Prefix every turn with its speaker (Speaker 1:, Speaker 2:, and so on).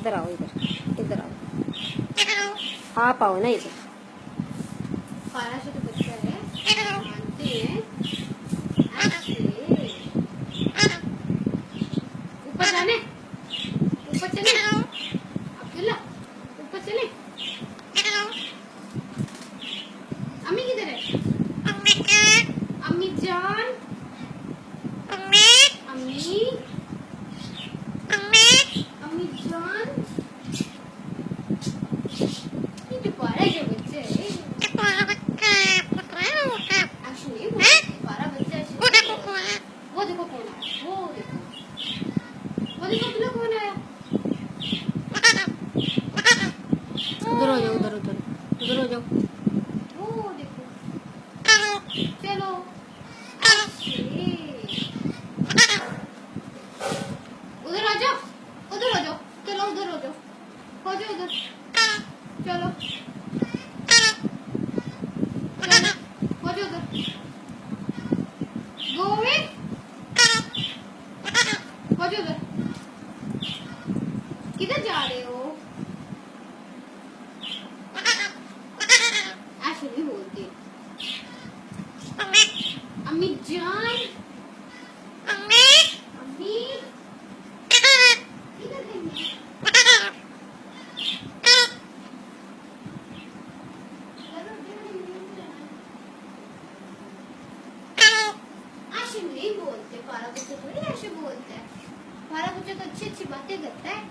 Speaker 1: इधर आओ, इधर आओ, आप आओ ना इधर।
Speaker 2: पारा से तो बच्चा है, मानते हैं। ऊपर जाने, ऊपर चले अब्दुल्ला, ऊपर चले। अम्मी किधर है? अम्मी जान, अम्मी अम्मी जान। ये जो पारा के बच्चे है, एक्चुअली पारा बच्चा है। वो देखो कौन आया, वो देखो, अब्दुल्ला कौन आया।
Speaker 1: उधर हो जाओ, उधर हो जाओ।
Speaker 2: वो देखो, चलो उधर आ जाओ, चलो उधर हो जाओ, उधर चलो, हो जाओ उधर। गोविंद, हो जाओ उधर। किधर जा रहे हो? एक्चुअली बोलते अम्मी जान, अम्मी किधर गई? ऐसे नहीं बोलते, पारा बच्चा थोड़ी ऐसे बोलता है। पारा बच्चा तो अच्छी अच्छी बातें करता है।